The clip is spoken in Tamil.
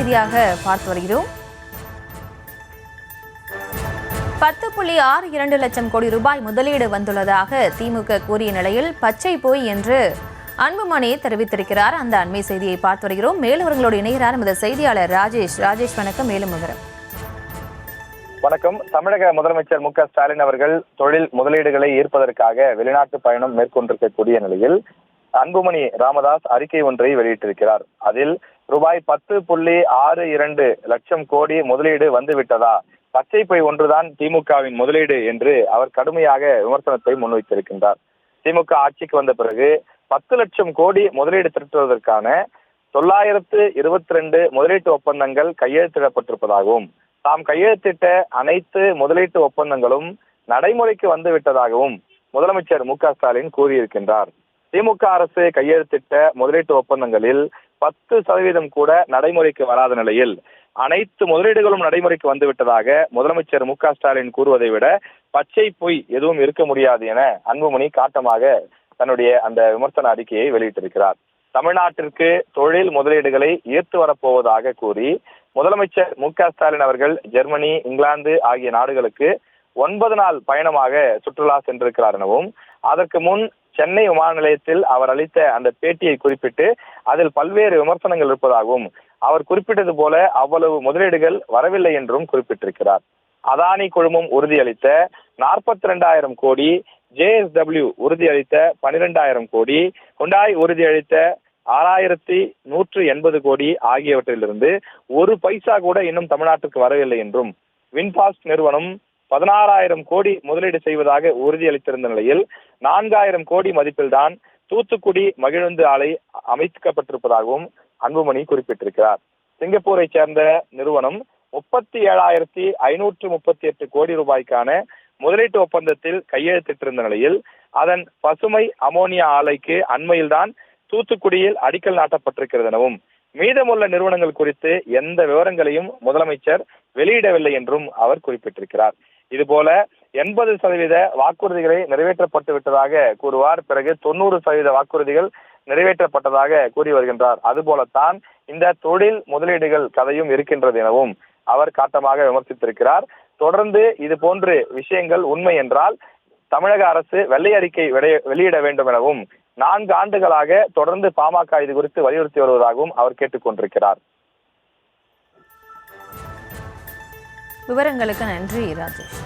செய்தியாக பார்த்து வருகிறோம். 10.62 லட்சம் கோடி ரூபாய் முதலீடு வந்துள்ளதாக திமுக கூறிய நிலையில் பச்சை போய் என்று அன்புமணி தெரிவித்திருக்கிறார். அந்த அண்மை செய்தியை பார்த்து வருகிறோம். மேலும் அவர்களோடு இணைகிறார் நமது செய்தியாளர் ராஜேஷ். வணக்கம். மேலும் விவரம். வணக்கம். தமிழக முதலமைச்சர் மு.க.ஸ்டாலின் அவர்கள் தொழில் முதலீடுகளை ஈர்ப்பதற்காக வெளிநாட்டு பயணம் மேற்கொண்டிருக்கக்கூடிய நிலையில் அன்புமணி ராமதாஸ் அறிக்கை ஒன்றை வெளியிட்டிருக்கிறார். அதில் ரூபாய் 10.62 லட்சம் கோடி முதலீடு வந்துவிட்டதா, பச்சை பை ஒன்றுதான் திமுகவின் முதலீடு என்று அவர் கடுமையாக விமர்சனத்தை முன்வைத்திருக்கின்றார். திமுக ஆட்சிக்கு வந்த பிறகு 10 லட்சம் கோடி முதலீடு திரட்டுவதற்கான 922 முதலீட்டு ஒப்பந்தங்கள் கையெழுத்திடப்பட்டிருப்பதாகவும் தாம் கையெழுத்திட்ட அனைத்து முதலீட்டு ஒப்பந்தங்களும் நடைமுறைக்கு வந்துவிட்டதாகவும் முதலமைச்சர் மு.க.ஸ்டாலின் கூறியிருக்கின்றார். திமுக அரசு கையெழுத்திட்ட முதலீட்டு ஒப்பந்தங்களில் 10% கூட நடைமுறைக்கு வராத நிலையில் அனைத்து முதலீடுகளும் நடைமுறைக்கு வந்துவிட்டதாக முதலமைச்சர் மு.க.ஸ்டாலின் கூறுவதை விட பச்சை பொய் எதுவும் இருக்க முடியாது என அன்புமணி காட்டமாக தன்னுடைய அந்த விமர்சன அறிக்கையை வெளியிட்டிருக்கிறார். தமிழ்நாட்டிற்கு தொழில் முதலீடுகளை ஈர்த்து வரப்போவதாக கூறி முதலமைச்சர் மு.க.ஸ்டாலின் அவர்கள் ஜெர்மனி, இங்கிலாந்து ஆகிய நாடுகளுக்கு 9 நாள் பயணமாக சுற்றுலா சென்றிருக்கிறார் எனவும், அதற்கு முன் சென்னை விமான நிலையத்தில் அவர் அளித்த அந்த பேட்டியை குறிப்பிட்டு அதில் பல்வேறு விமர்சனங்கள் இருப்பதாகவும், அவர் குறிப்பிட்டது போல அவ்வளவு முதலீடுகள் வரவில்லை என்றும் குறிப்பிட்டிருக்கிறார். அதானி குழுமம் உறுதியளித்த 42,000 கோடி, JSW உறுதியளித்த 12,000 கோடி, ஹுண்டாய் உறுதியளித்த 6,180 கோடி ஆகியவற்றிலிருந்து ஒரு பைசா கூட இன்னும் தமிழ்நாட்டுக்கு வரவில்லை என்றும், வின்பாஸ்ட் நிறுவனம் 16,000 கோடி முதலீடு செய்வதாக உறுதியளித்திருந்த நிலையில் 4,000 கோடி மதிப்பில்தான் தூத்துக்குடி மகிழுந்து ஆலை அமைக்கப்பட்டிருப்பதாகவும் அன்புமணி குறிப்பிட்டிருக்கிறார். சிங்கப்பூரை சேர்ந்த நிறுவனம் 37,538 கோடி ரூபாய்க்கான முதலீட்டு ஒப்பந்தத்தில் கையெழுத்திட்டிருந்த நிலையில் அதன் பசுமை அமோனியா ஆலைக்கு அண்மையில்தான் தூத்துக்குடியில் அடிக்கல் நாட்டப்பட்டிருக்கிறது எனவும், மீதமுள்ள நிறுவனங்கள் குறித்து எந்த விவரங்களையும் முதலமைச்சர் வெளியிடவில்லை என்றும் அவர் குறிப்பிட்டிருக்கிறார். இதுபோல 80% வாக்குறுதிகளை நிறைவேற்றப்பட்டு விட்டதாக கூறுவார். பிறகு 90% வாக்குறுதிகள் நிறைவேற்றப்பட்டதாக கூறி வருகின்றார். அதுபோலத்தான் இந்த தொழில் முதலீடுகள் கதையும் இருக்கின்றது எனவும் அவர் காட்டமாக விமர்சித்திருக்கிறார். தொடர்ந்து இது போன்ற விஷயங்கள் உண்மை என்றால் தமிழக அரசு வெள்ளை அறிக்கை வெளியிட வேண்டும் எனவும் 4 ஆண்டுகளாக தொடர்ந்து பாமக இது குறித்து வலியுறுத்தி வருவதாகவும் அவர் கேட்டுக்கொண்டிருக்கிறார். விவரங்களுக்கு நன்றி ராஜேஷ்.